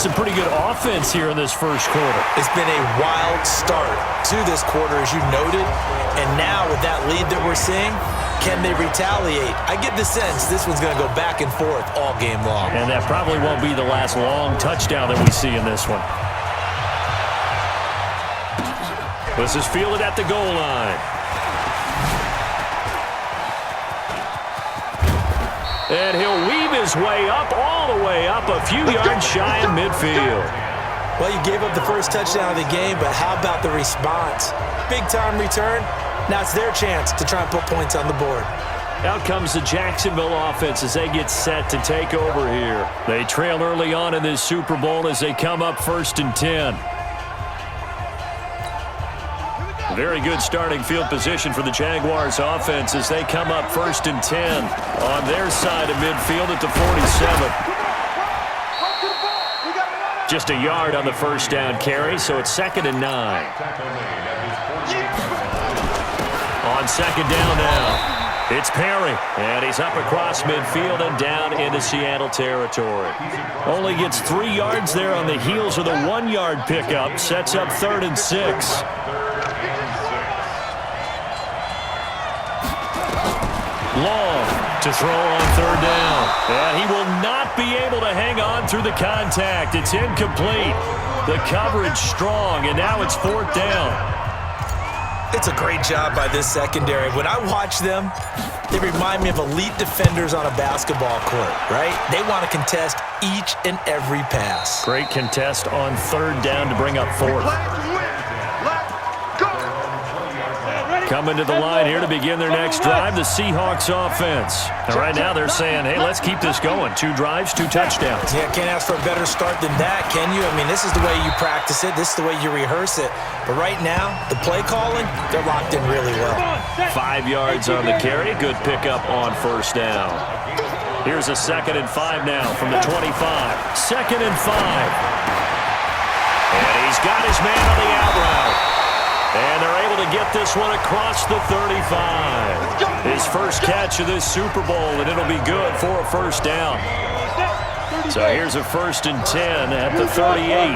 some pretty good offense here in this first quarter. It's been a wild start to this quarter, as you noted. And now with that lead that we're seeing, can they retaliate? I get the sense this one's going to go back and forth all game long. And that probably won't be the last long touchdown that we see in this one. This is fielded at the goal line. And he'll weave his way up, all the way up, a few yards shy of midfield. Well, you gave up the first touchdown of the game, but how about the response? Big-time return. Now it's their chance to try and put points on the board. Out comes the Jacksonville offense as they get set to take over here. They trail early on in this Super Bowl as they come up 1st and 10. Very good starting field position for the Jaguars offense as they come up 1st and 10 on their side of midfield at the 47. Just a yard on the first down carry, so it's 2nd and 9. On 2nd down now, it's Perry, and he's up across midfield and down into Seattle territory. Only gets 3 yards there on the heels of the 1-yard pickup, sets up 3rd and 6. Long to throw on 3rd down. And he will not be able to hang on through the contact. It's incomplete. The coverage strong, and now it's 4th down. It's a great job by this secondary. When I watch them, they remind me of elite defenders on a basketball court, right? They want to contest each and every pass. Great contest on 3rd down to bring up 4th. Coming to the line here to begin their next drive, the Seahawks offense. And right now they're saying, hey, let's keep this going. 2 drives, 2 touchdowns. Yeah, can't ask for a better start than that, can you? I mean, this is the way you practice it. This is the way you rehearse it. But right now, the play calling, they're locked in really well. 5 yards on the carry. Good pickup on 1st down. Here's a 2nd and 5 now from the 25. 2nd and 5. And he's got his man on the out route. And they're able to get this one across the 35. His first catch of this Super Bowl, and it'll be good for a 1st down. So here's a 1st and 10 at the 38.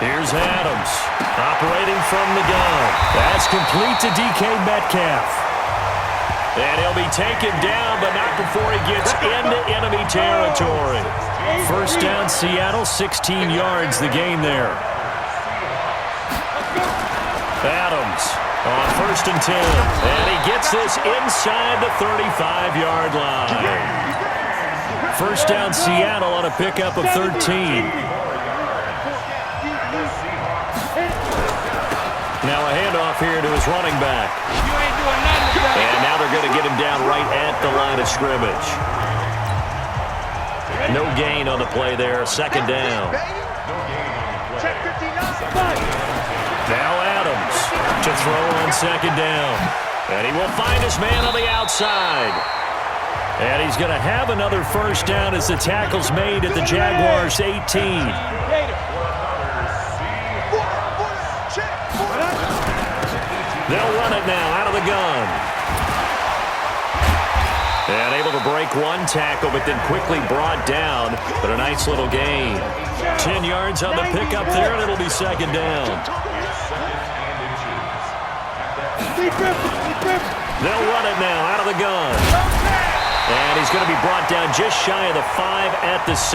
Here's Adams, operating from the gun. That's complete to DK Metcalf. And he'll be taken down, but not before he gets into enemy territory. 1st down, Seattle, 16 yards the gain there. Adams on 1st and 10. And he gets this inside the 35-yard line. 1st down, Seattle on a pickup of 13. Now a handoff here to his running back. And now they're going to get him down right at the line of scrimmage. No gain on the play there. 2nd down. Now Adams to throw on 2nd down. And he will find his man on the outside. And he's going to have another 1st down as the tackle's made at the Jaguars' 18. They'll run it now out of the gun. And able to break 1 tackle, but then quickly brought down. But a nice little gain. 10 yards on the pickup there, and it'll be 2nd down. They'll run it now out of the gun. And he's going to be brought down just shy of the 5 at the 6.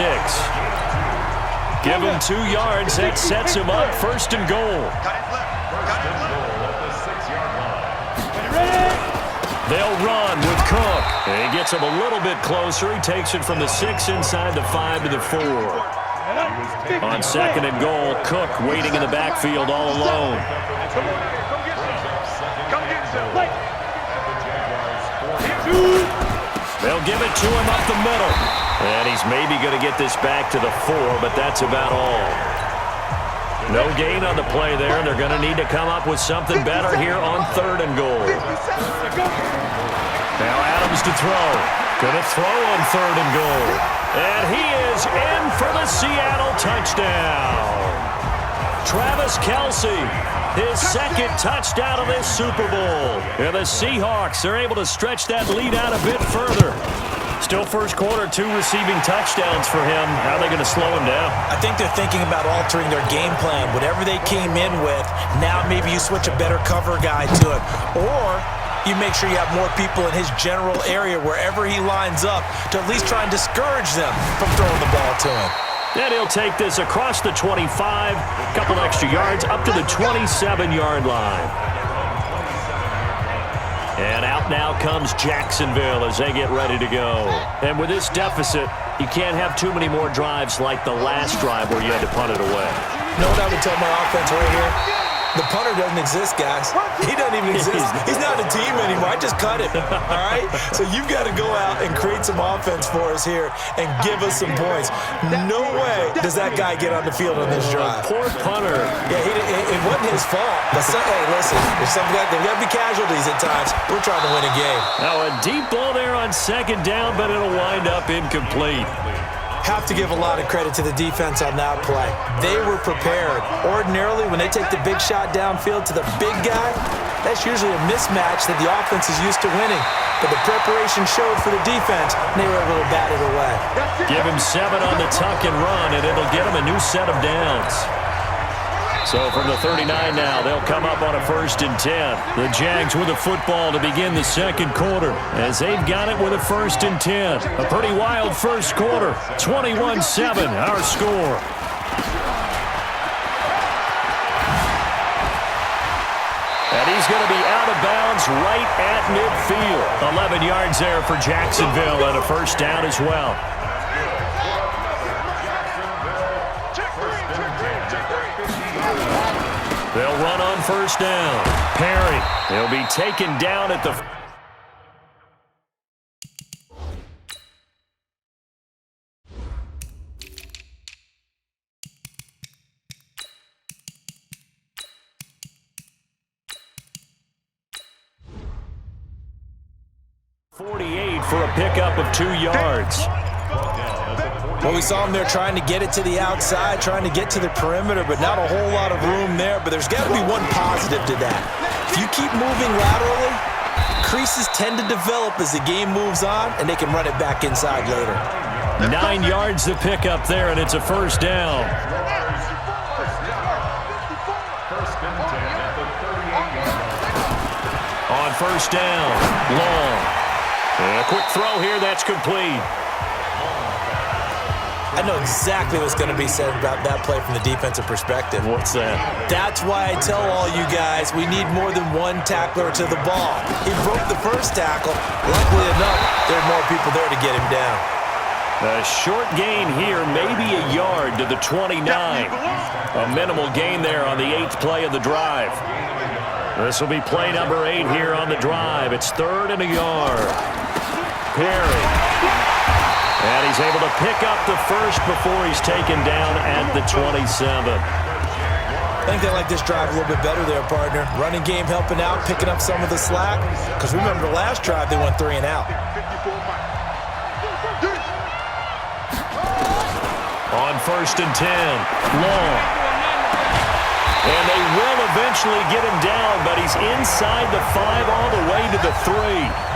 Give him 2 yards. That sets him up 1st and goal. They'll run with Cook. And he gets him a little bit closer. He takes it from the 6 inside the 5 to the 4. On 2nd and goal, Cook waiting in the backfield all alone. They'll give it to him up the middle. And he's maybe going to get this back to the 4, but that's about all. No gain on the play there. They're going to need to come up with something better here on 3rd and goal. Now Adams to throw. Going to throw on 3rd and goal. And he is in for the Seattle touchdown. Travis Kelce, his 2nd touchdown of this Super Bowl. And the Seahawks are able to stretch that lead out a bit further. still first quarter, 2 receiving touchdowns for him. How are they going to slow him down? I think they're thinking about altering their game plan. Whatever they came in with, now maybe you switch a better cover guy to him. Or you make sure you have more people in his general area wherever he lines up to at least try and discourage them from throwing the ball to him. Then he'll take this across the 25, a couple extra yards, up to the 27-yard line. And out now comes Jacksonville as they get ready to go. And with this deficit, you can't have too many more drives like the last drive where you had to punt it away. You know what I would tell my offense right here? The punter doesn't exist, guys. He doesn't even exist. He's not a team anymore. I just cut him, all right? So you've got to go out and create some offense for us here and give us some points. No way does that guy get on the field on this drive. Poor punter. Yeah, it wasn't his fault. But hey, listen, there's got to be casualties at times. We're trying to win a game. Now a deep ball there on second down, but it'll wind up incomplete. Have to give a lot of credit to the defense on that play. They were prepared. Ordinarily, when they take the big shot downfield to the big guy, that's usually a mismatch that the offense is used to winning. But the preparation showed for the defense, and they were able to bat it away. Give him 7 on the tuck and run, and it'll get him a new set of downs. So from the 39 now, they'll come up on a 1st and 10. The Jags with the football to begin the second quarter as they've got it with a 1st and 10. A pretty wild first quarter. 21-7, our score. And he's going to be out of bounds right at midfield. 11 yards there for Jacksonville and a 1st down as well. They'll run on 1st down. Perry, he'll be taken down at the... .48 for a pickup of 2 yards. Well, we saw him there trying to get it to the outside, trying to get to the perimeter, but not a whole lot of room there. But there's got to be one positive to that. If you keep moving laterally, creases tend to develop as the game moves on, and they can run it back inside later. 9 yards to pick up there, and it's a 1st down. On 1st down, long. And a quick throw here, that's complete. I know exactly what's going to be said about that play from the defensive perspective. What's that? That's why I tell all you guys we need more than one tackler to the ball. He broke the first tackle. Luckily enough, there are more people there to get him down. A short gain here, maybe a yard to the 29. A minimal gain there on the 8th play of the drive. This will be play number 8 here on the drive. It's 3rd and a yard. Perry. And he's able to pick up the 1st before he's taken down at the 27. I think they like this drive a little bit better there, partner. Running game helping out, picking up some of the slack. Because remember, the last drive they went 3 and out. On 1st and 10, long. And they will eventually get him down, but he's inside the 5 all the way to the 3.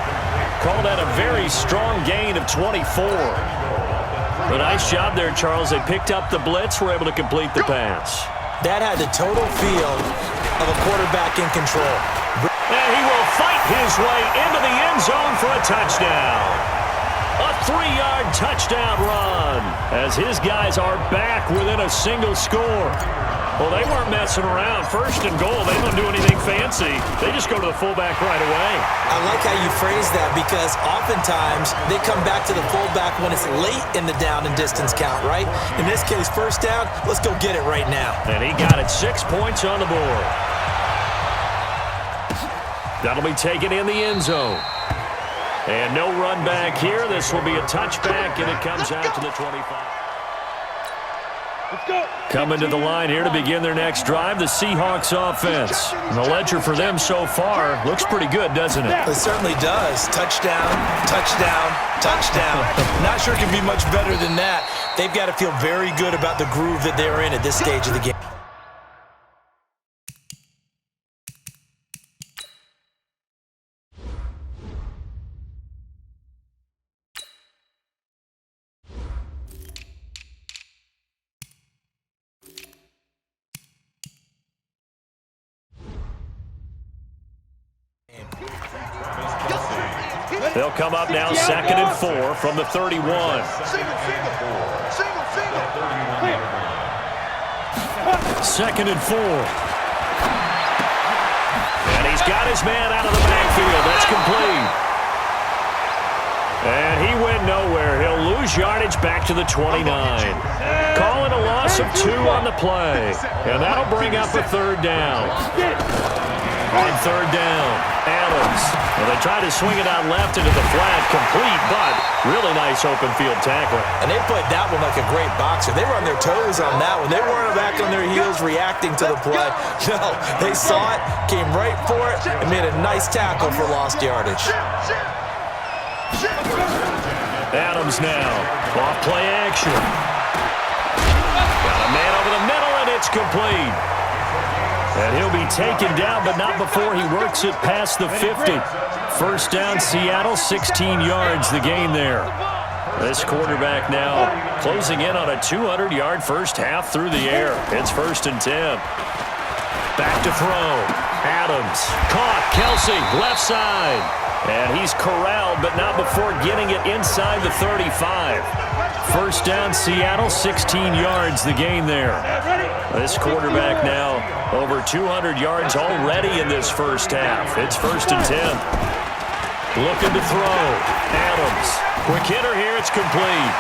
Call that a very strong gain of 24. A nice job there, Charles. They picked up the blitz, were able to complete the pass. That had the total feel of a quarterback in control. And he will fight his way into the end zone for a touchdown. A 3-yard touchdown run as his guys are back within a single score. Well, they weren't messing around. 1st and goal, they don't do anything fancy. They just go to the fullback right away. I like how you phrase that because oftentimes they come back to the fullback when it's late in the down and distance count, right? In this case, 1st down, let's go get it right now. And he got it, 6 points on the board. That'll be taken in the end zone. And no run back here. This will be a touchback, and it comes out to the 25. Coming to the line here to begin their next drive, the Seahawks offense. And the ledger for them so far looks pretty good, doesn't it? It certainly does. Touchdown, touchdown, touchdown. Not sure it can be much better than that. They've got to feel very good about the groove that they're in at this stage of the game. They'll come up now 2nd and 4 from the 31. Second and 4. And he's got his man out of the backfield. That's complete. And he went nowhere. He'll lose yardage back to the 29. Calling a loss of 2 on the play. And that'll bring up a 3rd down. On 3rd down, Adams. Well, they try to swing it out left into the flat, complete, but really nice open field tackle. And they played that one like a great boxer. They were on their toes on that one. They weren't back on their heels reacting to the play. No, they saw it, came right for it, and made a nice tackle for lost yardage. Adams now, off play action. Got a man over the middle, and it's complete. And he'll be taken down, but not before he works it past the 50. First down, Seattle, 16 yards the gain there. This quarterback now closing in on a 200-yard first half through the air. It's 1st and 10. Back to throw. Adams, caught, Kelsey, left side. And he's corralled, but not before getting it inside the 35. First down, Seattle, 16 yards the gain there. This quarterback now over 200 yards already in this first half. It's 1st and 10. Looking to throw. Adams. Quick hitter here. It's complete.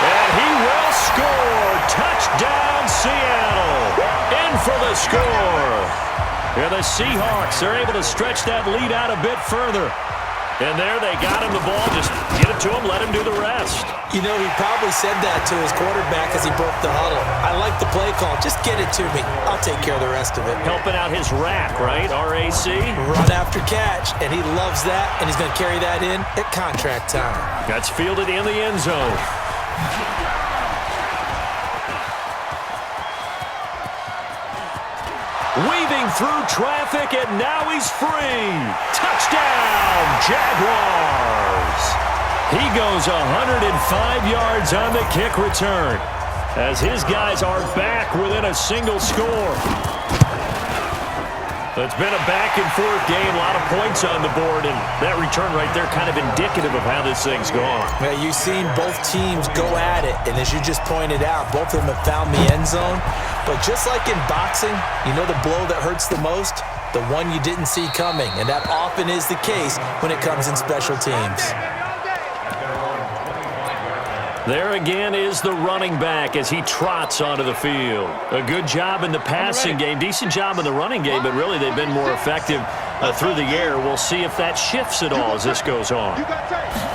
And he will score. Touchdown, Seattle. In for the score. Here the Seahawks are able to stretch that lead out a bit further. And there they got him the ball. Just get it to him, let him do the rest. You know, he probably said that to his quarterback as he broke the huddle. I like the play call. Just get it to me. I'll take care of the rest of it. Helping out his rack, right? RAC? Run after catch, and he loves that, and he's going to carry that in at contract time. That's fielded in the end zone. Weaving through traffic, and now he's free. Touchdown, Jaguars. He goes 105 yards on the kick return as his guys are back within a single score. It's been a back-and-forth game, a lot of points on the board, and that return right there kind of indicative of how this thing's gone. Well, you've seen both teams go at it, and as you just pointed out, both of them have found the end zone. But just like in boxing, you know the blow that hurts the most? The one you didn't see coming, and that often is the case when it comes in special teams. There again is the running back as he trots onto the field. A good job in the passing game, decent job in the running game, but really they've been more effective through the air. We'll see if that shifts at all as this goes on.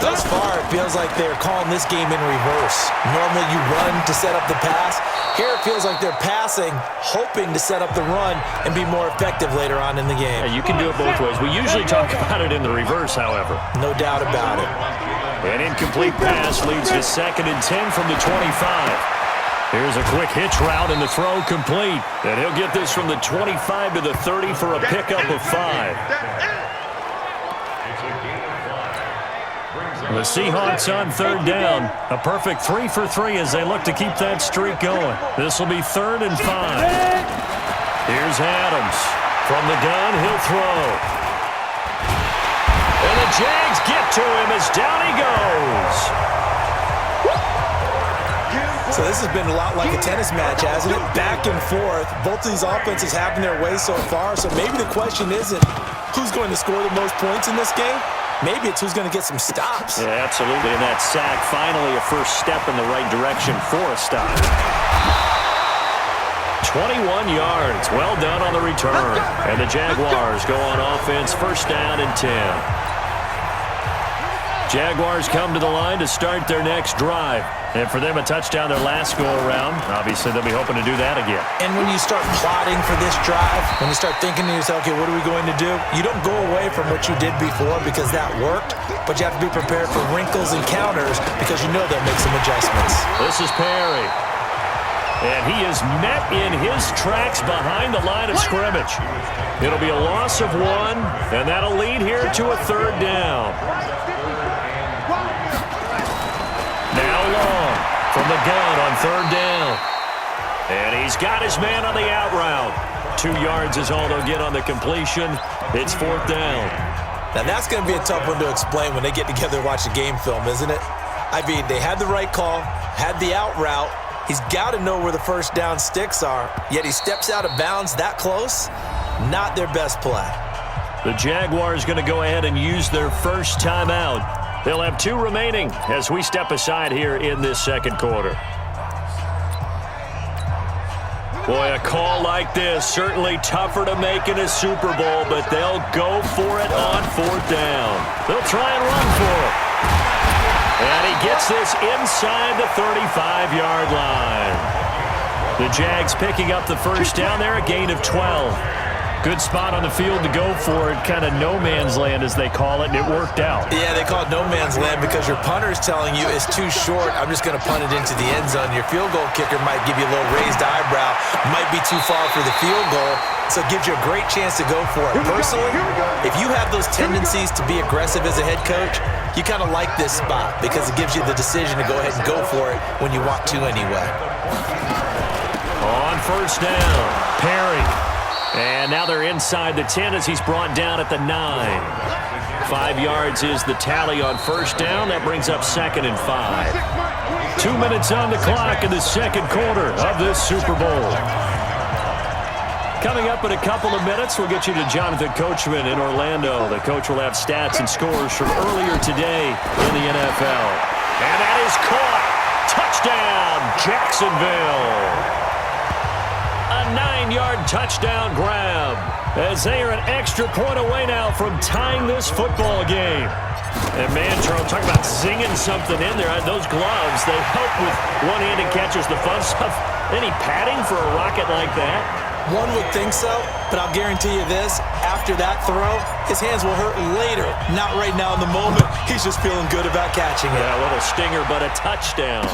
Thus far, it feels like they're calling this game in reverse. Normally you run to set up the pass. Here it feels like they're passing, hoping to set up the run and be more effective later on in the game. Yeah, you can do it both ways. We usually talk about it in the reverse, however. No doubt about it. An incomplete pass leads to 2nd and 10 from the 25. Here's a quick hitch route and the throw complete. And he'll get this from the 25 to the 30 for a pickup of 5. The Seahawks on 3rd down. A perfect 3 for 3 as they look to keep that streak going. This will be 3rd and 5. Here's Adams. From the gun, he'll throw. And the Jags get to him as down he goes. So this has been a lot like a tennis match, hasn't it? Back and forth. Both of these offenses having their way so far. So maybe the question isn't who's going to score the most points in this game. Maybe it's who's going to get some stops. Yeah, absolutely. And that sack, finally a first step in the right direction for a stop. 21 yards. Well done on the return. And the Jaguars go on offense, 1st down and 10. Jaguars come to the line to start their next drive. And for them, a touchdown their last go-around. Obviously, they'll be hoping to do that again. And when you start plotting for this drive, when you start thinking to yourself, okay, what are we going to do? You don't go away from what you did before because that worked, but you have to be prepared for wrinkles and counters because you know they'll make some adjustments. This is Perry. And he is met in his tracks behind the line of scrimmage. It'll be a loss of 1, and that'll lead here to a 3rd down. Now long from the gun on 3rd down. And he's got his man on the out route. 2 yards is all they'll get on the completion. It's 4th down. Now, that's going to be a tough one to explain when they get together and watch the game film, isn't it? I mean, they had the right call, had the out route. He's got to know where the first down sticks are, yet he steps out of bounds that close. Not their best play. The Jaguars going to go ahead and use their first timeout. They'll have 2 remaining as we step aside here in this second quarter. Boy, a call like this, certainly tougher to make in a Super Bowl, but they'll go for it on 4th down. They'll try and run for it. And he gets this inside the 35-yard line. The Jags picking up the first down there, a gain of 12. Good spot on the field to go for it, kind of no man's land as they call it, and it worked out. Yeah, they call it no man's land because your punter's telling you it's too short. I'm just going to punt it into the end zone. Your field goal kicker might give you a little raised eyebrow, might be too far for the field goal, so it gives you a great chance to go for it. Personally, if you have those tendencies to be aggressive as a head coach, you kind of like this spot because it gives you the decision to go ahead and go for it when you want to anyway. On first down, Perry. And now they're inside the 10 as he's brought down at the 9. 5 yards is the tally on first down. That brings up 2nd and 5. 2 minutes on the clock in the second quarter of this Super Bowl. Coming up in a couple of minutes, we'll get you to Jonathan Coachman in Orlando. The coach will have stats and scores from earlier today in the NFL. And that is caught. Touchdown, Jacksonville. A 9-yard touchdown grab as they are an extra point away now from tying this football game. And man, Charles, talk about zinging something in there. Those gloves, they help with one-handed catches, the fun stuff. Any padding for a rocket like that? One would think so, but I'll guarantee you this. After that throw, his hands will hurt later. Not right now in the moment. He's just feeling good about catching it. Yeah, a little stinger, but a touchdown.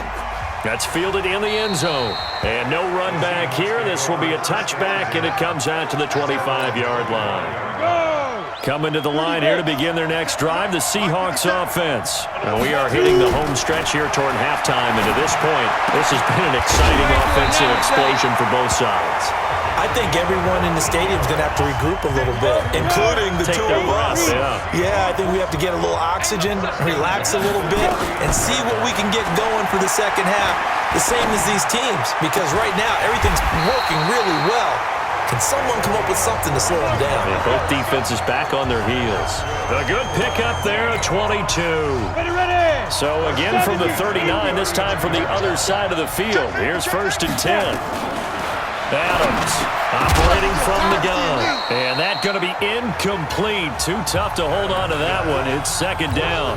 That's fielded in the end zone. And no run back here. This will be a touchback, and it comes out to the 25-yard line. Coming to the line here to begin their next drive, the Seahawks offense. And we are hitting the home stretch here toward halftime. And to this point, this has been an exciting offensive explosion for both sides. I think everyone in the stadium is going to have to regroup a little bit, including the two of us. Yeah, I think we have to get a little oxygen, relax a little bit, and see what we can get going for the second half, the same as these teams, because right now everything's working really well. Can someone come up with something to slow them down? Yeah, both defenses back on their heels. A good pickup there, a 22. So again from the 39, this time from the other side of the field. Here's 1st and 10. Adams operating from the gun. And that's going to be incomplete. Too tough to hold on to that one. It's 2nd down.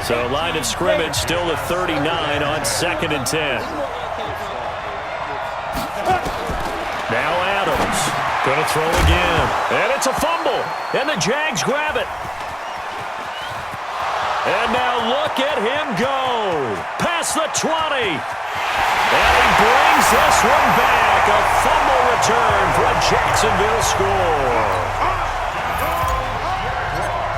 So line of scrimmage still the 39 on 2nd and 10. Now Adams going to throw again. And it's a fumble. And the Jags grab it. And now look at him go. Past the 20. And he brings this one back. A fumble return for a Jacksonville score.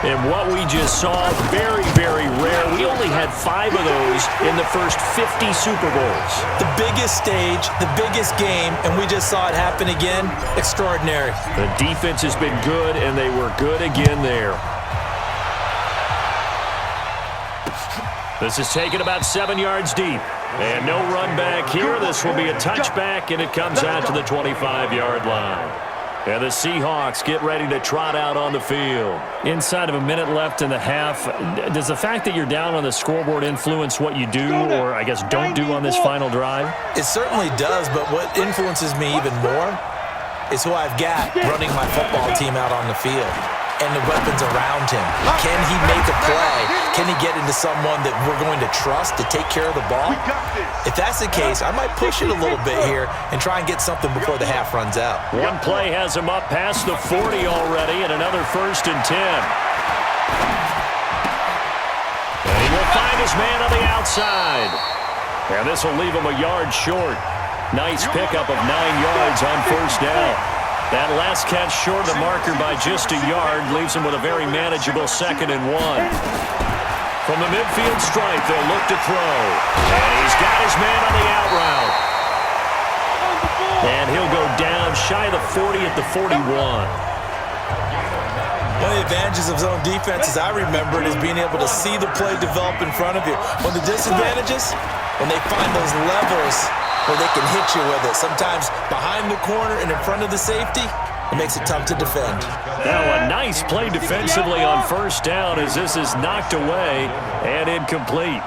And what we just saw, very, very rare. We only had 5 of those in the first 50 Super Bowls. The biggest stage, the biggest game, and we just saw it happen again. Extraordinary. The defense has been good, and they were good again there. This is taken about 7 yards deep. And no run back here. This will be a touchback, and it comes out to the 25-yard line. And the Seahawks get ready to trot out on the field. Inside of a minute left in the half, does the fact that you're down on the scoreboard influence what you do, or I guess don't do on this final drive? It certainly does, but what influences me even more is who I've got running my football team out on the field and the weapons around him. Can he make a play? Can he get into someone that we're going to trust to take care of the ball? If that's the case, I might push it a little bit here and try and get something before the half runs out. One play has him up past the 40 already, and another 1st and 10. And he will find his man on the outside. And this will leave him a yard short. Nice pickup of 9 yards on 1st down. That last catch short of the marker by just a yard leaves him with a very manageable 2nd and 1. From the midfield stripe, they'll look to throw. And he's got his man on the out route. And he'll go down shy of the 40 at the 41. One of the advantages of zone defense, as I remember it, is being able to see the play develop in front of you. One of the disadvantages, when they find those levels where they can hit you with it, sometimes behind the corner and in front of the safety, it makes it tough to defend. Now a nice play defensively on first down as this is knocked away and incomplete.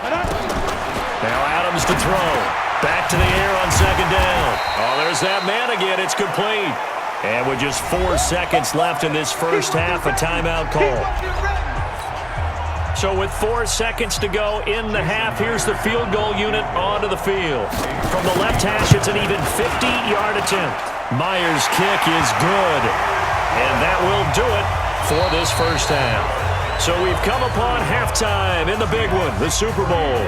Now Adams to throw. Back to the air on second down. Oh, there's that man again. It's complete. And with just 4 seconds left in this first half, a timeout call. So with 4 seconds to go in the half, here's the field goal unit onto the field. From the left hash, it's an even 50-yard attempt. Myers' kick is good. And that will do it for this first half. So we've come upon halftime in the big one, the Super Bowl.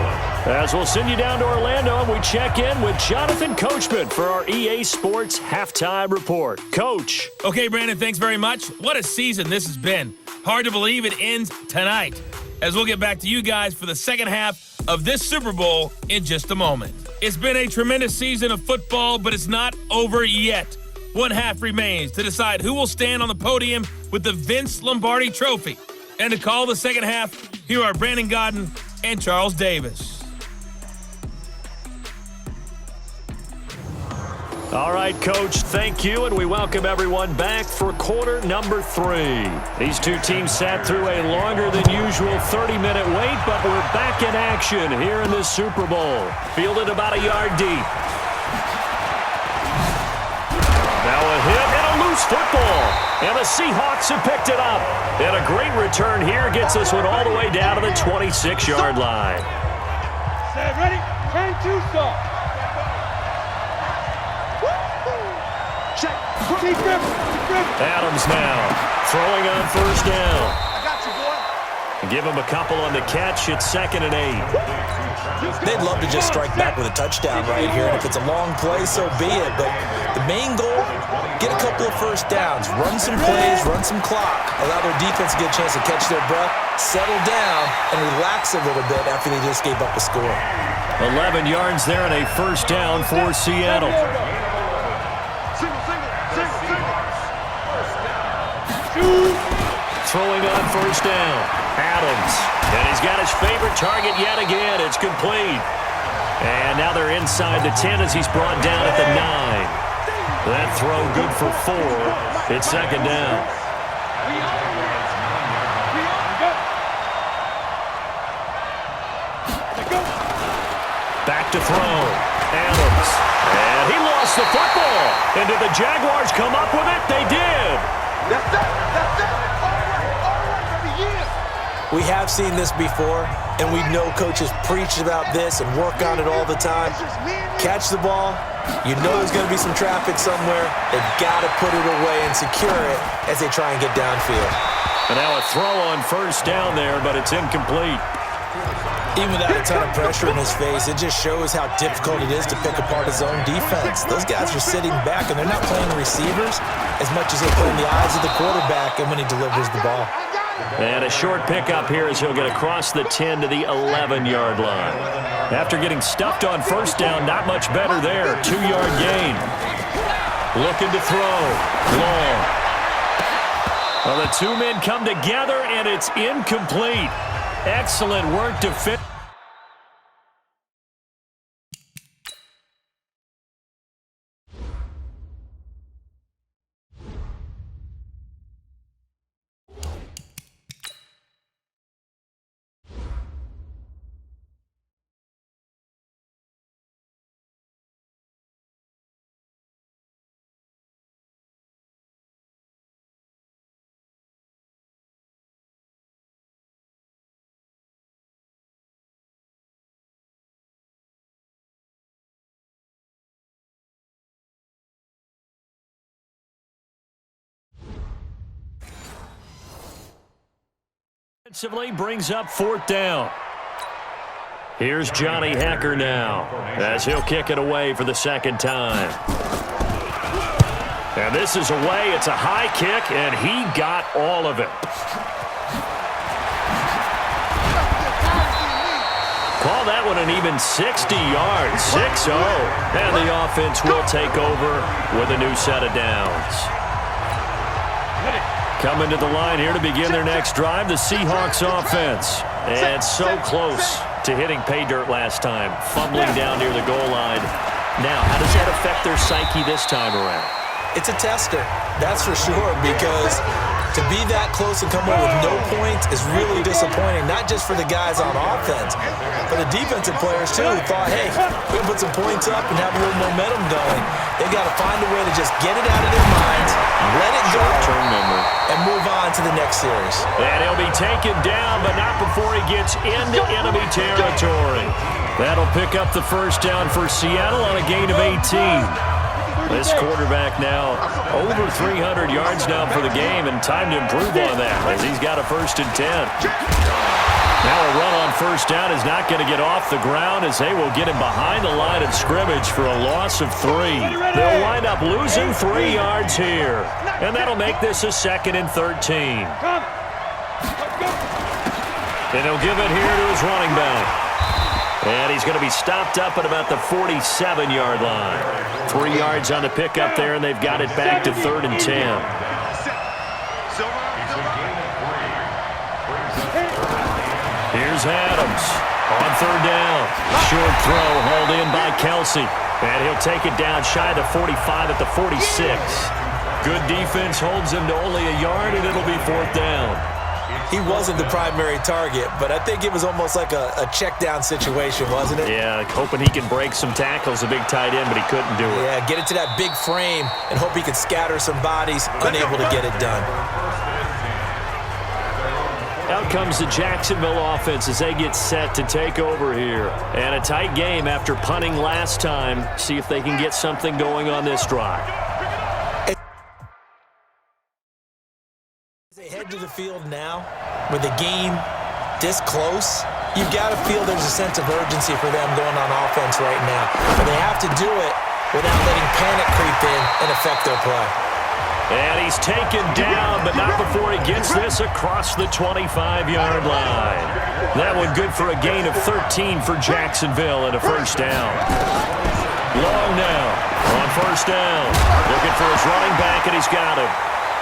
As we'll send you down to Orlando, and we check in with Jonathan Coachman for our EA Sports Halftime Report. Coach. Okay, Brandon, thanks very much. What a season this has been. Hard to believe it ends tonight, as we'll get back to you guys for the second half of this Super Bowl in just a moment. It's been a tremendous season of football, but it's not over yet. One half remains to decide who will stand on the podium with the Vince Lombardi Trophy. And to call the second half, here are Brandon Godden and Charles Davis. All right, Coach, thank you, and we welcome everyone back for quarter number 3. These two teams sat through a longer than usual 30-minute wait, but we're back in action here in this Super Bowl. Fielded about a yard deep. Now a hit and a loose football, and the Seahawks have picked it up. And a great return here gets this one all the way down to the 26-yard line. Set, ready, turn to stop. Adams now throwing on first down. I got you, boy. Give him a couple on the catch. It's 2nd and 8. They'd love to just strike back with a touchdown right here, and if it's a long play, so be it. But the main goal, get a couple of first downs, run some plays, run some clock, allow their defense to get a chance to catch their breath, settle down, and relax a little bit after they just gave up a score. 11 yards there and a first down for Seattle. Throwing on first down. Adams. And he's got his favorite target yet again. It's complete. And now they're inside the 10 as he's brought down at the 9. That throw good for 4. It's 2nd down. Back to throw. Adams. And he lost the football. And did the Jaguars come up with it? They did. That's it. That's it. All right, baby, yeah. We have seen this before, and we know coaches preach about this and work on it all the time. Catch the ball. You know there's going to be some traffic somewhere. They've got to put it away and secure it as they try and get downfield. And now a throw on first down there, but it's incomplete. Even without a ton of pressure in his face, it just shows how difficult it is to pick apart his own defense. Those guys are sitting back, and they're not playing receivers as much as they're playing the eyes of the quarterback and when he delivers the ball. And a short pickup here as he'll get across the 10 to the 11-yard line. After getting stuffed on first down, not much better there. 2-yard gain. Looking to throw. Long. Well, the two men come together, and it's incomplete. Excellent work to fit. Defensively brings up 4th down. Here's Johnny Hacker now as he'll kick it away for the 2nd time. And this is away. It's a high kick, and he got all of it. Call that one an even 60 yards, 6-0. And the offense will take over with a new set of downs. Coming to the line here to begin their next drive, the Seahawks offense. And so close to hitting pay dirt last time, fumbling down near the goal line. Now, how does that affect their psyche this time around? It's a tester, that's for sure, because to be that close and come away with no points is really disappointing, not just for the guys on offense, but the defensive players, too, who thought, hey, we can put some points up and have a little momentum going. They got to find a way to just get it out of their minds, let it go, and move on to the next series. And he'll be taken down, but not before he gets into enemy territory. That'll pick up the first down for Seattle on a gain of 18. This quarterback now over 300 yards now for the game, and time to improve on that as he's got a 1st and 10. Now a run on first down is not going to get off the ground as they will get him behind the line of scrimmage for a loss of 3. They'll wind up losing 3 yards here, and that'll make this a 2nd and 13. And he'll give it here to his running back. And he's going to be stopped up at about the 47-yard line. 3 yards on the pickup there, and they've got it back to 3rd and 10. Here's Adams on 3rd down. Short throw hauled in by Kelsey. And he'll take it down shy of the 45 at the 46. Good defense holds him to only a yard, and it'll be 4th down. He wasn't the primary target, but I think it was almost like a check-down situation, wasn't it? Yeah, hoping he can break some tackles, a big tight end, but he couldn't do it. Yeah, get it to that big frame and hope he could scatter some bodies, unable to get it done. Out comes the Jacksonville offense as they get set to take over here. And a tight game after punting last time. See if they can get something going on this drive. As they head to the field now, with the game this close, you've got to feel there's a sense of urgency for them going on offense right now. But they have to do it without letting panic creep in and affect their play. And he's taken down, but not before he gets this across the 25-yard line. That one good for a gain of 13 for Jacksonville and a 1st down. Long now on 1st down. Looking for his running back, and he's got him.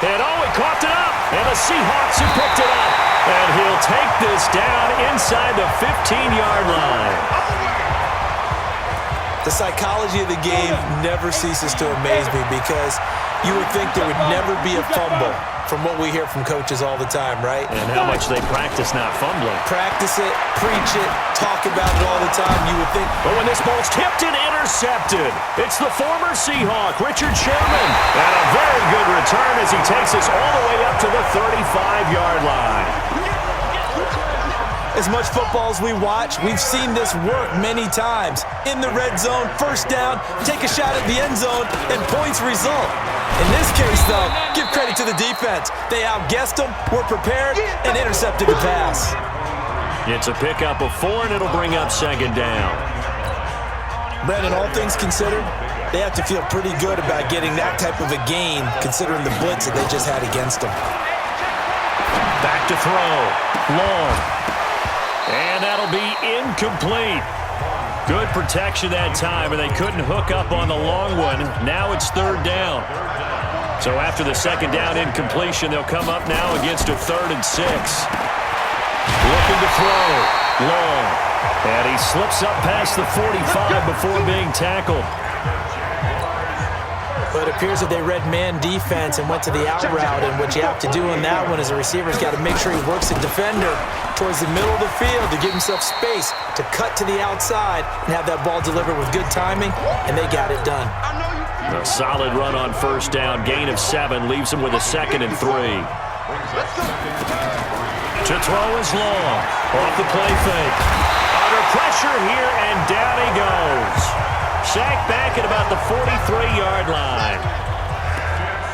And he coughed it up. And the Seahawks have picked it up. And he'll take this down inside the 15-yard line. The psychology of the game never ceases to amaze me because you would think there would never be a fumble from what we hear from coaches all the time, right? And how much they practice not fumbling. Practice it, preach it, talk about it all the time. You would think. But when this ball's tipped and intercepted, it's the former Seahawk, Richard Sherman. And a very good return as he takes us all the way up to the 35-yard line. As much football as we watch, we've seen this work many times. In the red zone, 1st down, take a shot at the end zone, and points result. In this case, though, give credit to the defense. They outguessed them, were prepared, and intercepted the pass. It's a pickup of 4, and it'll bring up 2nd down. Brandon, all things considered, they have to feel pretty good about getting that type of a gain, considering the blitz that they just had against them. Back to throw. Long. And that'll be incomplete. Good protection that time, and they couldn't hook up on the long one. Now it's 3rd down. So after the 2nd down incompletion, they'll come up now against a 3rd and 6. Looking to throw. Long. And he slips up past the 45 before being tackled. But it appears that they read man defense and went to the out route, and what you have to do on that one is the receiver's got to make sure he works the defender towards the middle of the field to give himself space to cut to the outside and have that ball delivered with good timing, and they got it done. A solid run on 1st down, gain of 7, leaves him with a 2nd and 3. To throw is Long, off the play fake. Under pressure here, and down he goes. Sacked back at about the 43-yard line.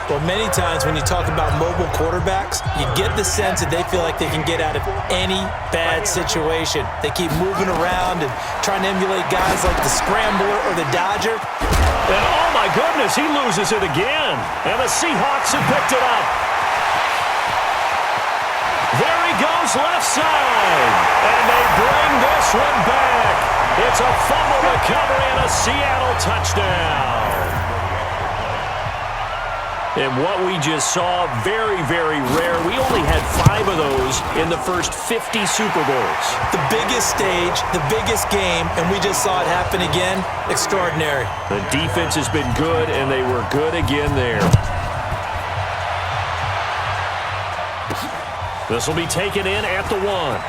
Well, many times when you talk about mobile quarterbacks, you get the sense that they feel like they can get out of any bad situation. They keep moving around and trying to emulate guys like the Scrambler or the Dodger. And oh my goodness, he loses it again. And the Seahawks have picked it up. There he goes left side. And they bring this one back. It's a fumble recovery and a Seattle touchdown. And what we just saw, very, very rare. We only had 5 of those in the first 50 Super Bowls. The biggest stage, the biggest game, and we just saw it happen again. Extraordinary. The defense has been good, and they were good again there. This will be taken in at the 1.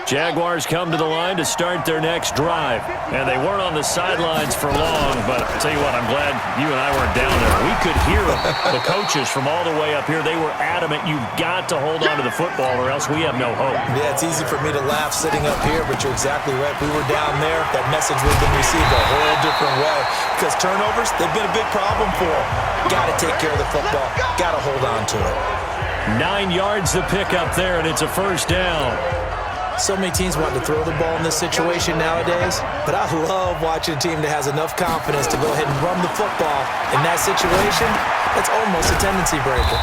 Jaguars come to the line to start their next drive. And they weren't on the sidelines for long, but I'll tell you what, I'm glad you and I weren't down there. We could hear them. The coaches from all the way up here, they were adamant, you've got to hold on to the football or else we have no hope. Yeah, it's easy for me to laugh sitting up here, but you're exactly right. If we were down there, that message would have been received a whole different way. Because turnovers, they've been a big problem for them. Got to take care of the football. Got to hold on to it. 9 yards to pick up there, and it's a first down. So many teams want to throw the ball in this situation nowadays, but I love watching a team that has enough confidence to go ahead and run the football. In that situation, that's almost a tendency breaker.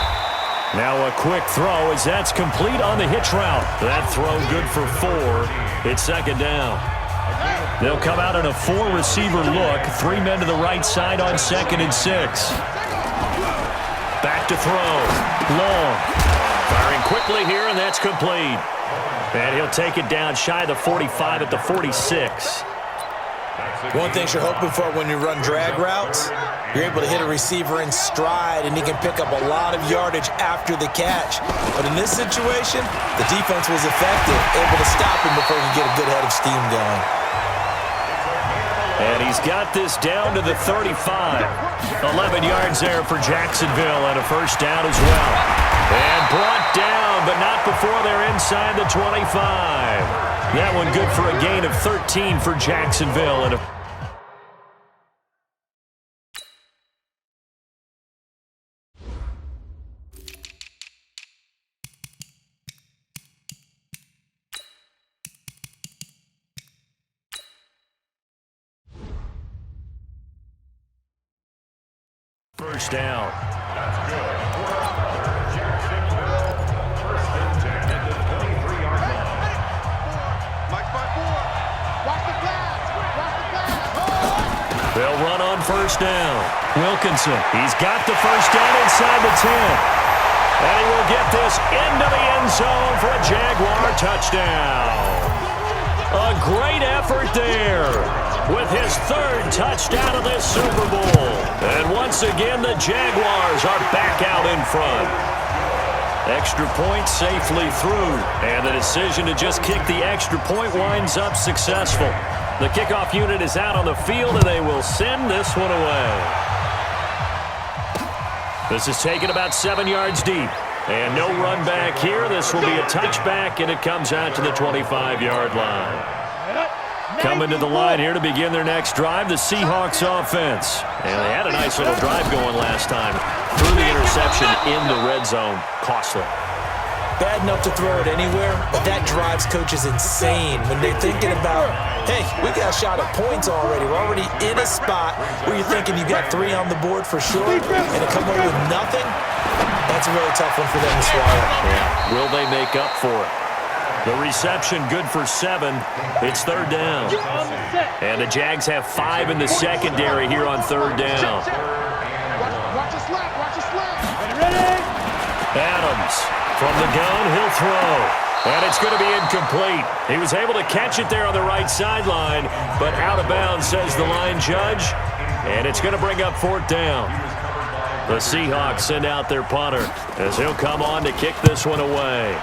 Now a quick throw as that's complete on the hitch route. That throw good for 4. It's second down. They'll come out in a 4-receiver look. 3 men to the right side on 2nd and 6. Back to throw. Long. Firing quickly here, and that's complete. And he'll take it down shy of the 45 at the 46. One thing you're hoping for when you run drag routes, you're able to hit a receiver in stride, and he can pick up a lot of yardage after the catch. But in this situation, the defense was effective, able to stop him before he could get a good head of steam going. And he's got this down to the 35. 11 yards there for Jacksonville and a first down as well. And brought down, but not before they're inside the 25. That one good for a gain of 13 for Jacksonville. And first down. That's good. They'll run on first down. Wilkinson, he's got the first down inside the 10. And he will get this into the end zone for a Jaguar touchdown. A great effort there with his 3rd touchdown of this Super Bowl. And once again, the Jaguars are back out in front. Extra point safely through. And the decision to just kick the extra point winds up successful. The kickoff unit is out on the field, and they will send this one away. This is taken about 7 yards deep. And no run back here. This will be a touchback, and it comes out to the 25-yard line. Coming to the line here to begin their next drive, the Seahawks offense. And they had a nice little drive going last time. Threw the interception in the red zone. Costly. Bad enough to throw it anywhere, but that drives coaches insane when they're thinking about, hey, we got a shot at points already. We're already in a spot where you're thinking you got 3 on the board for sure, and to come away with nothing, that's a really tough one for them to swallow. Yeah. Will they make up for it? The reception good for 7. It's 3rd down. And the Jags have 5 in the secondary here on 3rd down. Watch us left, watch us left. Ready? Adams from the gun, he'll throw. And it's going to be incomplete. He was able to catch it there on the right sideline, but out of bounds, says the line judge. And it's going to bring up 4th down. The Seahawks send out their punter as he'll come on to kick this one away.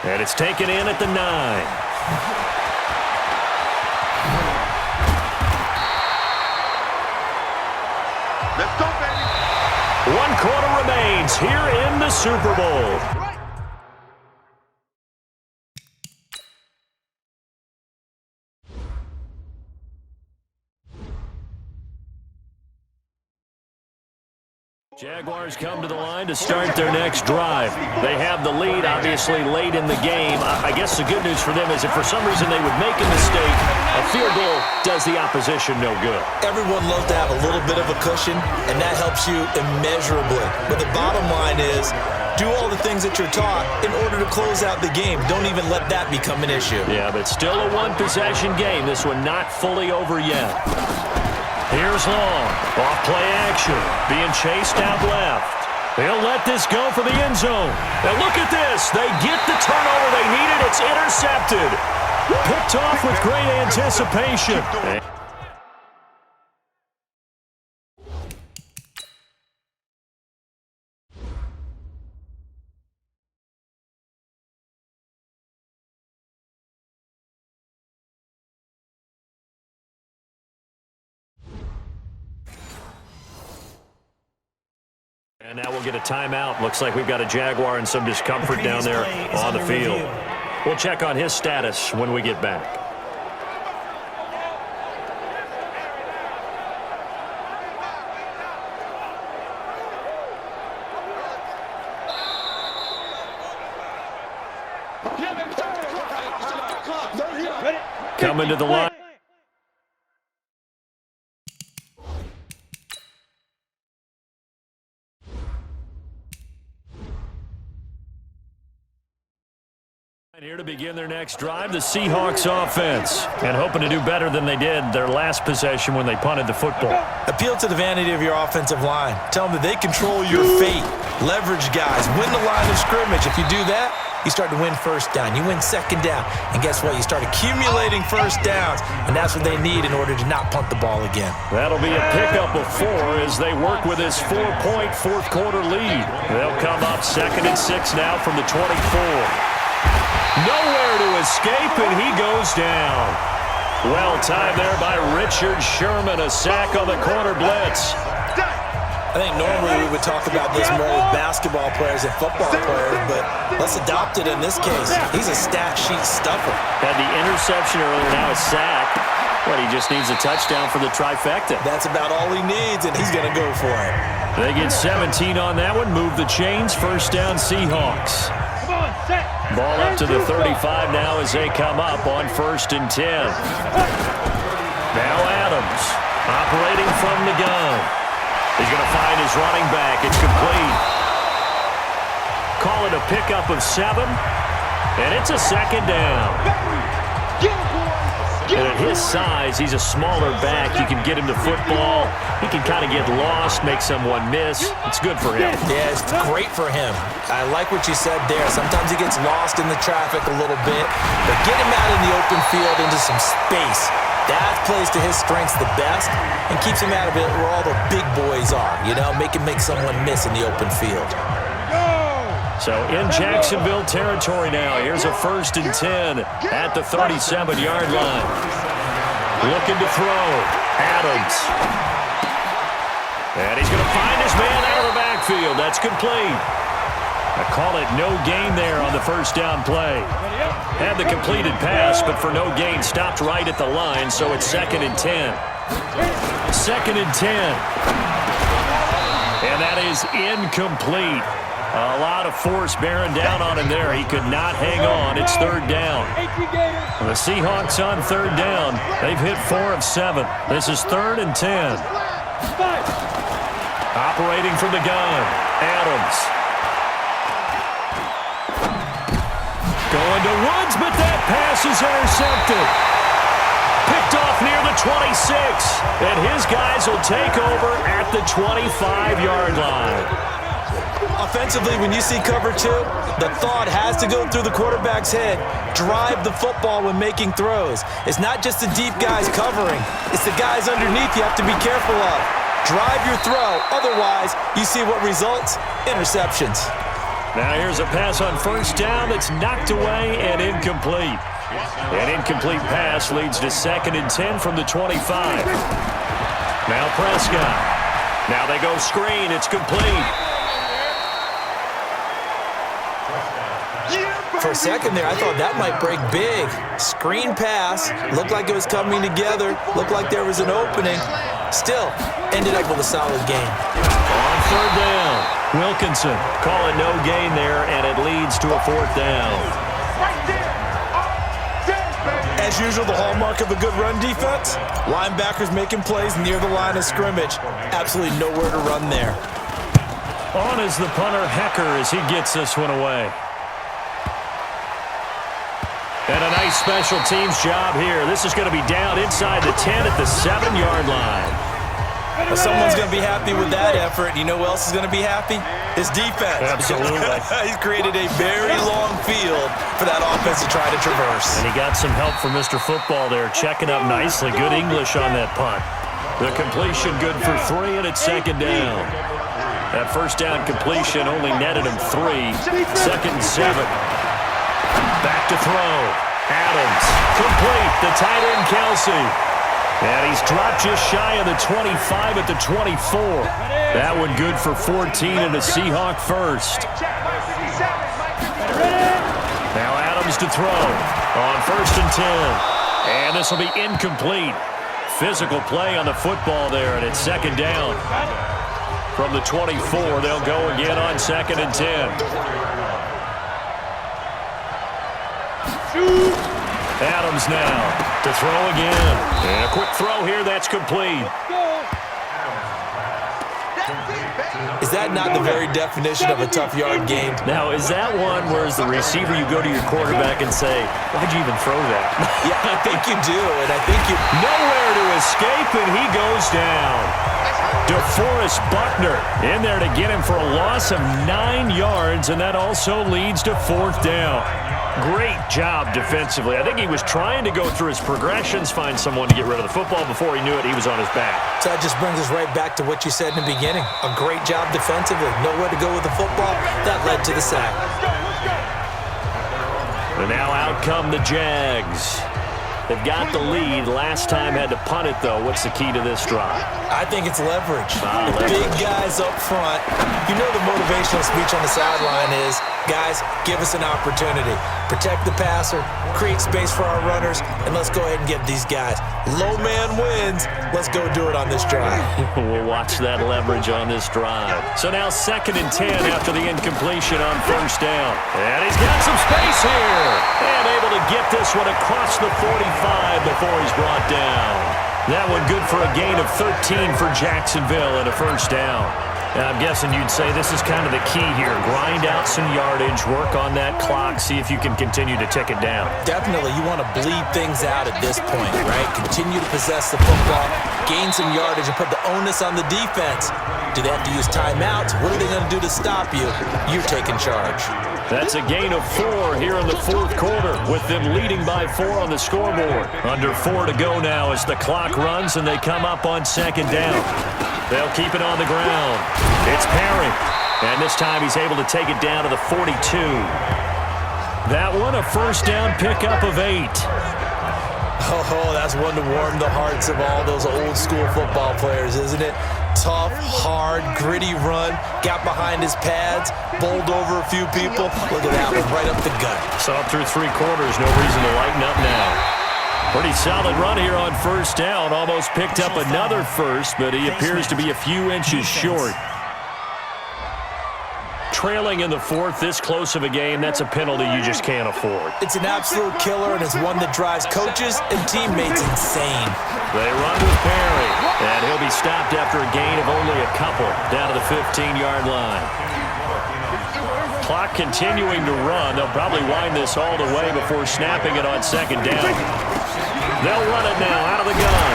And it's taken in at the 9. Let's go, baby. 1 quarter remains here in the Super Bowl. Jaguars come to the line to start their next drive. They have the lead, obviously, late in the game. I guess the good news for them is if for some reason they would make a mistake, a field goal does the opposition no good. Everyone loves to have a little bit of a cushion, and that helps you immeasurably. But the bottom line is, do all the things that you're taught in order to close out the game. Don't even let that become an issue. Yeah, but still a one-possession game. This one not fully over yet. Here's Long. Off play action. Being chased out left. They'll let this go for the end zone. And look at this. They get the turnover they needed. It's intercepted. Picked off with great anticipation. And now we'll get a timeout. Looks like we've got a Jaguar and some discomfort down there on the field. We'll check on his status when we get back. Coming to the line. Here to begin their next drive, the Seahawks offense. And hoping to do better than they did their last possession when they punted the football. Appeal to the vanity of your offensive line. Tell them that they control your fate. Leverage guys. Win the line of scrimmage. If you do that, you start to win first down. You win second down. And guess what? You start accumulating first downs. And that's what they need in order to not punt the ball again. That'll be a pickup of 4 as they work with this 4-point fourth-quarter lead. They'll come up 2nd and 6 now from the 24. Nowhere to escape, and he goes down. Well timed there by Richard Sherman. A sack on the corner blitz. I think normally we would talk about this more with basketball players and football players, but let's adopt it in this case. He's a stat sheet stuffer. Had the interception earlier, now a sack. But he just needs a touchdown for the trifecta. That's about all he needs, and he's going to go for it. They get 17 on that one. Move the chains. First down, Seahawks. Ball up to the 35 now as they come up on 1st and 10. Now Adams operating from the gun. He's going to find his running back. It's complete. Call it a pickup of 7, and it's a 2nd down. And at his size, he's a smaller back. You can get him to football. He can kind of get lost, make someone miss. It's good for him. Yeah, it's great for him. I like what you said there. Sometimes he gets lost in the traffic a little bit, but get him out in the open field into some space. That plays to his strengths the best and keeps him out of it where all the big boys are, you know, make someone miss in the open field. So in Jacksonville territory now. Here's a 1st and 10 at the 37-yard line. Looking to throw. Adams. And he's going to find his man out of the backfield. That's complete. I call it no gain there on the first down play. Had the completed pass, but for no gain, stopped right at the line, so it's 2nd and 10. 2nd and 10. And that is incomplete. A lot of force bearing down on him there. He could not hang on. It's 3rd down. The Seahawks on 3rd down. They've hit 4 of 7. This is 3rd and 10. Operating from the gun, Adams. Going to Woods, but that pass is intercepted. Picked off near the 26. And his guys will take over at the 25-yard line. Offensively, when you see cover 2, the thought has to go through the quarterback's head. Drive the football when making throws. It's not just the deep guys covering. It's the guys underneath you have to be careful of. Drive your throw. Otherwise, you see what results? Interceptions. Now here's a pass on first down that's knocked away and incomplete. An incomplete pass leads to 2nd and 10 from the 25. Now Prescott. Now they go screen. It's complete. For a second there, I thought that might break big. Screen pass. Looked like it was coming together. Looked like there was an opening. Still, ended up with a solid game. On 3rd down, Wilkinson calling no gain there, and it leads to a 4th down. As usual, the hallmark of a good run defense, linebackers making plays near the line of scrimmage. Absolutely nowhere to run there. On is the punter, Hecker, as he gets this one away. And a nice special teams job here. This is going to be down inside the 10 at the 7-yard line. Well, someone's going to be happy with that effort. You know who else is going to be happy? His defense. Absolutely. He's created a very long field for that offense to try to traverse. And he got some help from Mr. Football there, checking up nicely. Good English on that punt. The completion good for 3, and it's 2nd down. That first down completion only netted him 3. 2nd and 7. Back to throw. Adams. Complete. The tight end, Kelsey. And he's dropped just shy of the 25 at the 24. That one good for 14 and a Seahawk first. Now Adams to throw on 1st and 10. And this will be incomplete. Physical play on the football there, and it's 2nd down. From the 24, they'll go again on 2nd and 10. Adams now to throw again. And a quick throw here, that's complete. Is that not the very definition of a tough yard gain? Now, is that one where as the receiver you go to your quarterback and say, why'd you even throw that? Yeah, I think you do, and I think you... Nowhere to escape, and he goes down. DeForest Buckner in there to get him for a loss of 9 yards, and that also leads to 4th down. Great job defensively. I think he was trying to go through his progressions, find someone to get rid of the football. Before he knew it, he was on his back. So that just brings us right back to what you said in the beginning. A great job defensively. Nowhere to go with the football. That led to the sack. And now out come the Jags. They've got the lead. Last time had to punt it, though. What's the key to this drive? I think it's leverage. Leverage. Big guys up front. You know the motivational speech on the sideline is, guys, give us an opportunity. Protect the passer, create space for our runners, and let's go ahead and get these guys. Low man wins. Let's go do it on this drive. We'll watch that leverage on this drive. So now 2nd and 10 after the incompletion on 1st down. And he's got some space here. And able to get this one across the 45 before he's brought down. That one good for a gain of 13 for Jacksonville and a 1st down. And I'm guessing you'd say this is kind of the key here. Grind out some yardage, work on that clock, see if you can continue to tick it down. Definitely, you want to bleed things out at this point, right? Continue to possess the football, gain some yardage, and put the onus on the defense. Do they have to use timeouts? What are they going to do to stop you? You're taking charge. That's a gain of 4 here in the 4th quarter, with them leading by 4 on the scoreboard. Under 4 to go now as the clock runs and they come up on 2nd down. They'll keep it on the ground. It's Perry. And this time he's able to take it down to the 42. That one a 1st down pickup of 8. Oh, that's one to warm the hearts of all those old school football players, isn't it? Tough, hard, gritty run. Got behind his pads, bowled over a few people. Look at that one, right up the gut. Saw through 3 quarters, no reason to lighten up now. Pretty solid run here on 1st down. Almost picked up another first, but he appears to be a few inches short. Trailing in the 4th, this close of a game, that's a penalty you just can't afford. It's an absolute killer, and it's one that drives coaches and teammates insane. They run with Perry, and he'll be stopped after a gain of only a couple down to the 15-yard line. Clock continuing to run. They'll probably wind this all the way before snapping it on 2nd down. They'll run it now out of the gun.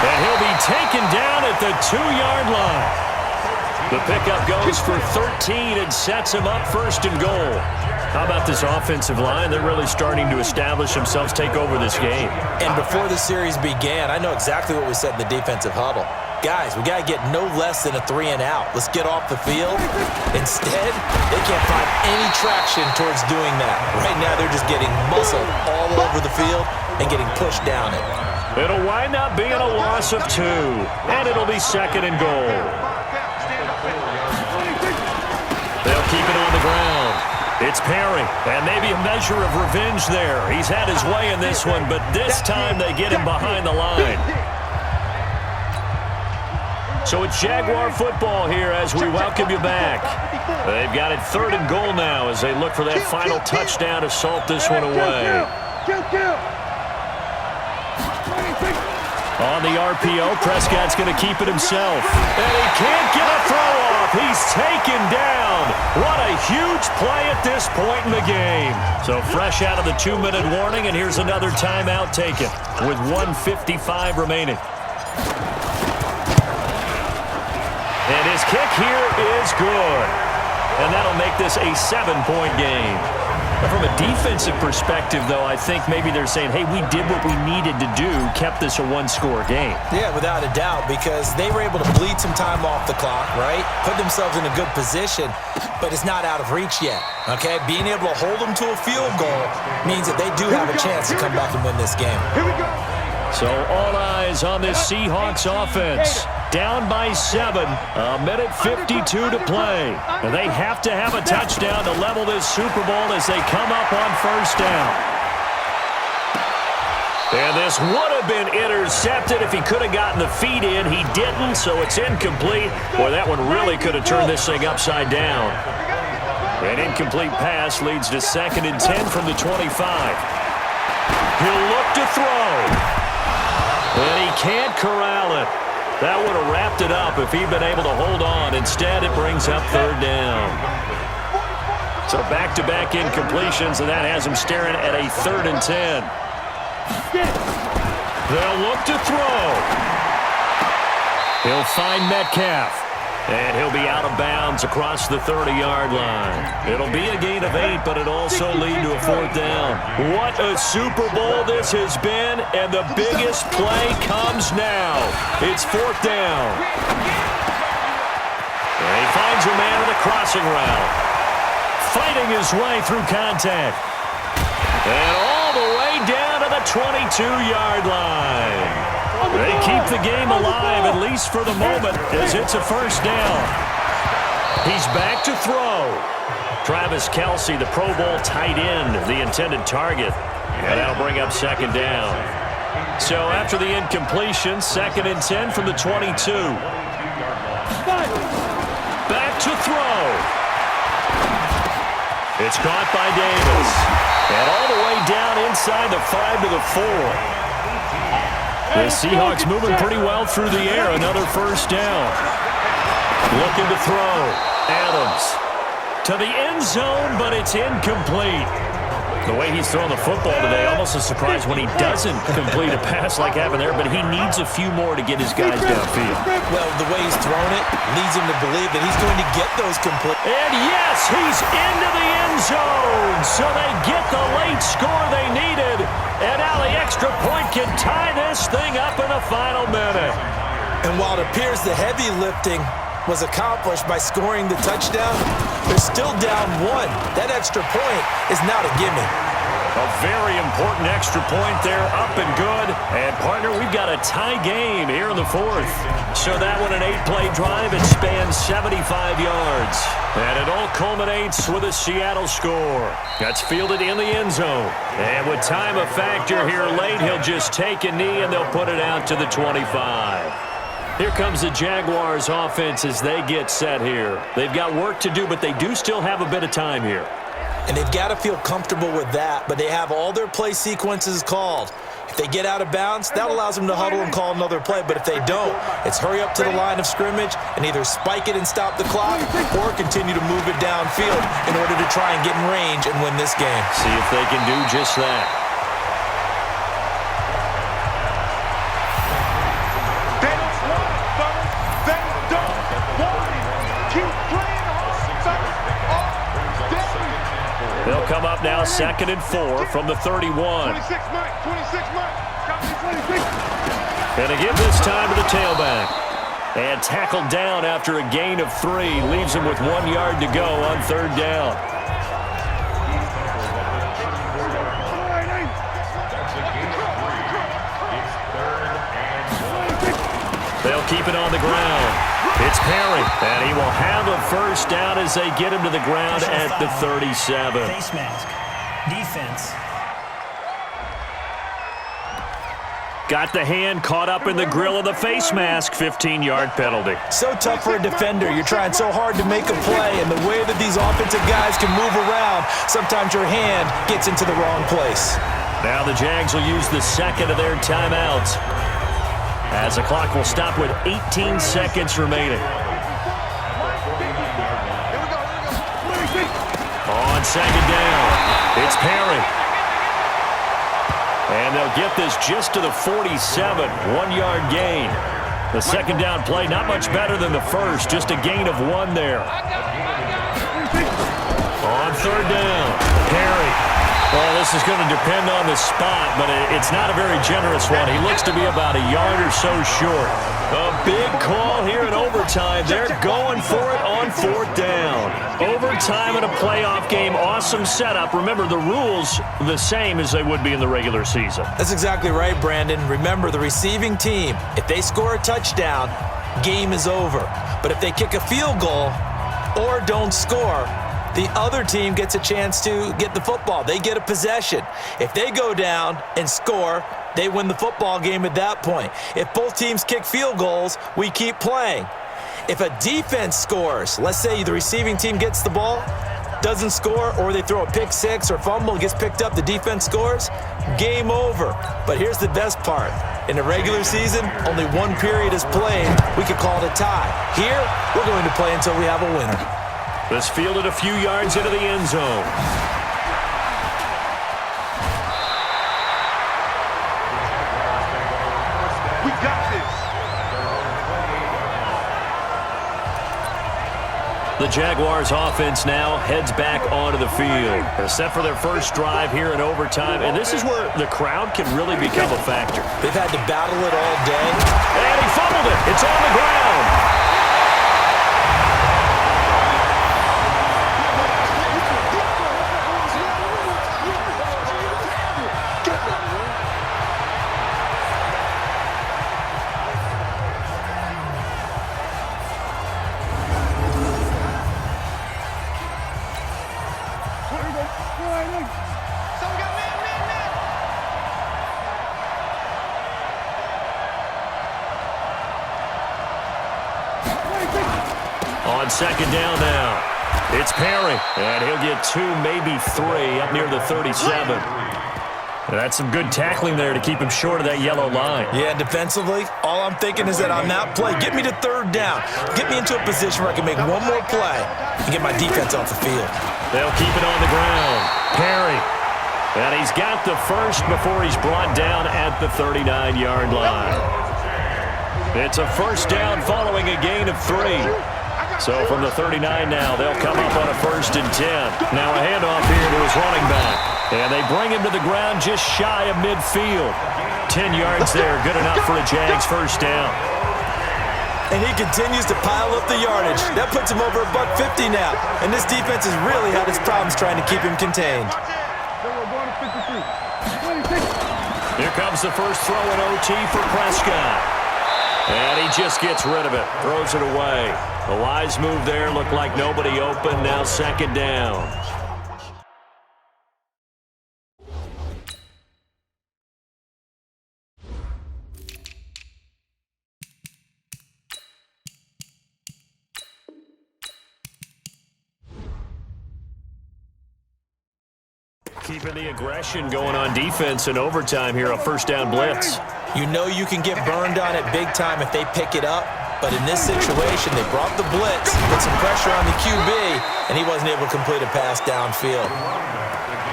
And he'll be taken down at the 2-yard line. The pickup goes for 13 and sets him up 1st and goal. How about this offensive line? They're really starting to establish themselves, take over this game. And before the series began, I know exactly what we said in the defensive huddle. guys, we got to get no less than a 3-and-out. Let's get off the field. Instead, they can't find any traction towards doing that. Right now, they're just getting muscled all over the field and getting pushed down it. It'll wind up being a loss of 2, and it'll be 2nd and goal. They'll keep it on the ground. It's Perry, and maybe a measure of revenge there. He's had his way in this one, but this time they get him behind the line. So it's Jaguar football here as we welcome you back. They've got it 3rd and goal now as they look for that final touchdown to salt this one away. On the RPO, Prescott's going to keep it himself. And he can't get a throw off. He's taken down. What a huge play at this point in the game. So fresh out of the 2-minute warning, and here's another timeout taken with 1:55 remaining. And his kick here is good. And that'll make this a 7-point game. From a defensive perspective, though, I think maybe they're saying, hey, we did what we needed to do, kept this a 1-score game. Yeah, without a doubt, because they were able to bleed some time off the clock, right? Put themselves in a good position, but it's not out of reach yet, okay? Being able to hold them to a field goal means that they do have a chance to come back and win this game. Here we go. So all eyes on this Seahawks offense. Down by 7, 1:52 to play. And they have to have a touchdown to level this Super Bowl as they come up on 1st down. And this would have been intercepted if he could have gotten the feet in. He didn't, so it's incomplete. Boy, that one really could have turned this thing upside down. An incomplete pass leads to 2nd and 10 from the 25. He'll look to throw. And he can't corral it. That would have wrapped it up if he'd been able to hold on. Instead, it brings up 3rd down. So back-to-back incompletions, and that has him staring at a 3rd and 10. They'll look to throw. He'll find Metcalf. And he'll be out of bounds across the 30-yard line. It'll be a gain of 8, but it'll also lead to a 4th down. What a Super Bowl this has been, and the biggest play comes now. It's 4th down. And he finds a man in the crossing route. Fighting his way through contact. And all the way down to the 22-yard line. They keep the game alive, at least for the moment, as it's a 1st down. He's back to throw. Travis Kelce, the Pro Bowl tight end, the intended target. And that'll bring up 2nd down. So after the incompletion, 2nd and 10 from the 22. Back to throw. It's caught by Davis. And all the way down inside the 5 to the 4. The Seahawks moving pretty well through the air. Another 1st down. Looking to throw. Adams to the end zone, but it's incomplete. The way he's throwing the football today, almost a surprise when he doesn't complete a pass like happened there, but he needs a few more to get his guys downfield. Well, the way he's thrown it leads him to believe that he's going to get those complete. And yes, he's into the end zone. So they get the late score they needed. And now the extra point can tie this thing up in the final minute. And while it appears the heavy lifting was accomplished by scoring the touchdown, they're still down 1. That extra point is not a gimme. A very important extra point there, up and good. And, partner, we've got a tie game here in the 4th. So that one, an 8-play drive. It spans 75 yards. And it all culminates with a Seattle score. That's fielded in the end zone. And with time a factor here late, he'll just take a knee and they'll put it out to the 25. Here comes the Jaguars offense as they get set here. They've got work to do, but they do still have a bit of time here. And they've got to feel comfortable with that, but they have all their play sequences called. If they get out of bounds, that allows them to huddle and call another play. But if they don't, it's hurry up to the line of scrimmage and either spike it and stop the clock or continue to move it downfield in order to try and get in range and win this game. See if they can do just that. They'll come up now 2nd and 4 from the 31. And again this time to the tailback. And tackled down after a gain of 3. Leaves him with 1 yard to go on 3rd down. They'll keep it on the ground. It's Perry, and he will have a 1st down as they get him to the ground at the 37. Face mask. Defense. Got the hand caught up in the grill of the face mask. 15-yard penalty. So tough for a defender. You're trying so hard to make a play, and the way that these offensive guys can move around, sometimes your hand gets into the wrong place. Now the Jags will use the 2nd of their timeouts, as the clock will stop with 18 seconds remaining. On 2nd down, it's Perry. And they'll get this just to the 47, 1-yard gain. The 2nd down play, not much better than the first, just a gain of 1 there. On 3rd down, Perry. Well, this is going to depend on the spot, but it's not a very generous one. He looks to be about a yard or so short. A big call here in overtime. They're going for it on 4th down. Overtime in a playoff game, awesome setup. Remember, the rules the same as they would be in the regular season. That's exactly right, Brandon. Remember, the receiving team, if they score a touchdown, game is over. But if they kick a field goal or don't score, the other team gets a chance to get the football. They get a possession. If they go down and score, they win the football game at that point. If both teams kick field goals, we keep playing. If a defense scores, let's say the receiving team gets the ball, doesn't score, or they throw a pick six or fumble, gets picked up, the defense scores, game over. But here's the best part. In the regular season, only 1 period is played. We could call it a tie. Here, we're going to play until we have a winner. This fielded a few yards into the end zone. We got this. The Jaguars offense now heads back onto the field. They're set for their first drive here in overtime, and this is where the crowd can really become a factor. They've had to battle it all day. And he fumbled it. It's on the ground. On 2nd down now, it's Perry, and he'll get 2, maybe 3 up near the 37. That's some good tackling there to keep him short of that yellow line. Yeah, defensively, all I'm thinking is that on that play, get me to 3rd down. Get me into a position where I can make one more play and get my defense off the field. They'll keep it on the ground. Perry, and he's got the first before he's brought down at the 39-yard line. It's a 1st down following a gain of 3. So from the 39 now, they'll come up on a 1st and 10. Now a handoff here to his running back. And they bring him to the ground just shy of midfield. 10 yards there, good enough for a Jags 1st down. And he continues to pile up the yardage. That puts him over $150 now. And this defense has really had its problems trying to keep him contained. Here comes the first throw in OT for Prescott. And he just gets rid of it, throws it away. A wise move there, looked like nobody open, now 2nd down. Keeping the aggression going on defense in overtime here, a 1st down blitz. You know you can get burned on it big time if they pick it up. But in this situation, they brought the blitz, put some pressure on the QB, and he wasn't able to complete a pass downfield.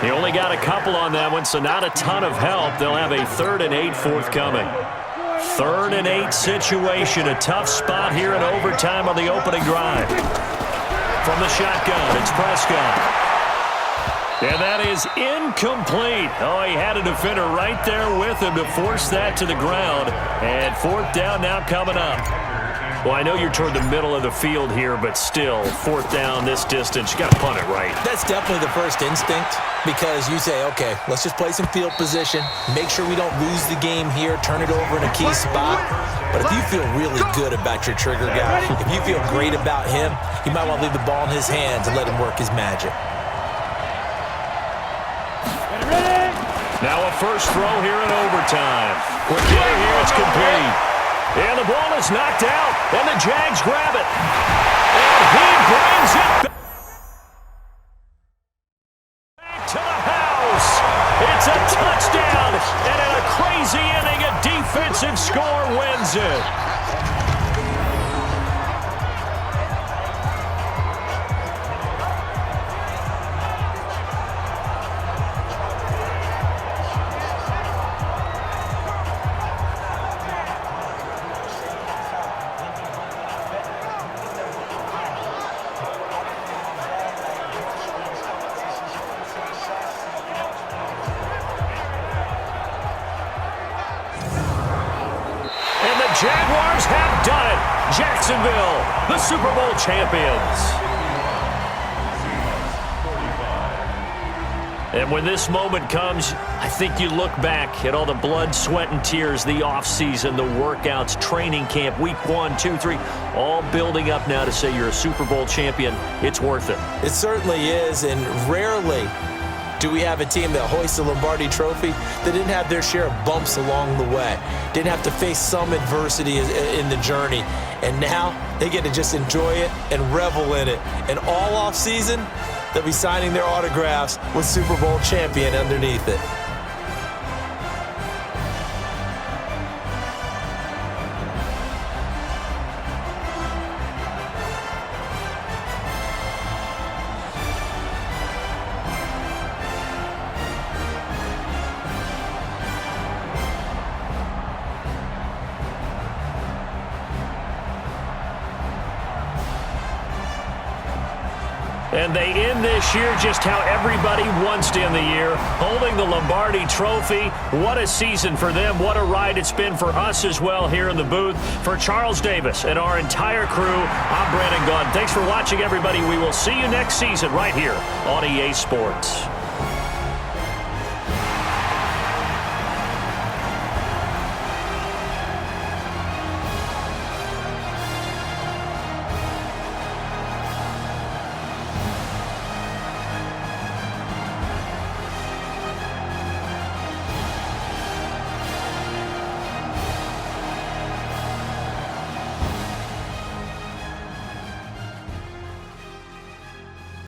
He only got a couple on that one, so not a ton of help. They'll have a 3rd and 8 forthcoming. 3rd and 8 situation, a tough spot here in overtime on the opening drive. From the shotgun, it's Prescott. And that is incomplete. Oh, he had a defender right there with him to force that to the ground. And 4th down now coming up. Well, I know you're toward the middle of the field here, but still, fourth down this distance, you got to punt it right. That's definitely the first instinct because you say, okay, let's just play some field position, make sure we don't lose the game here, turn it over in a key spot. But if you feel really good about your trigger guy, if you feel great about him, you might want to leave the ball in his hands and let him work his magic. Now a first throw here in overtime. Quick hitter here, it's complete. And the ball is knocked out, and the Jags grab it. And he brings it back to the house. It's a touchdown, and in a crazy inning, a defensive score wins it. Jaguars have done it. Jacksonville, the Super Bowl champions. And when this moment comes, I think you look back at all the blood, sweat, and tears, the offseason, the workouts, training camp, week 1, 2, 3, all building up now to say you're a Super Bowl champion. It's worth it. It certainly is, and rarely do we have a team that hoists the Lombardi Trophy that didn't have their share of bumps along the way, didn't have to face some adversity in the journey, and now they get to just enjoy it and revel in it. And all off season, they'll be signing their autographs with Super Bowl champion underneath it. And they end this year just how everybody wants to end the year, holding the Lombardi Trophy. What a season for them. What a ride it's been for us as well here in the booth. For Charles Davis and our entire crew, I'm Brandon Gaudin. Thanks for watching, everybody. We will see you next season right here on EA Sports.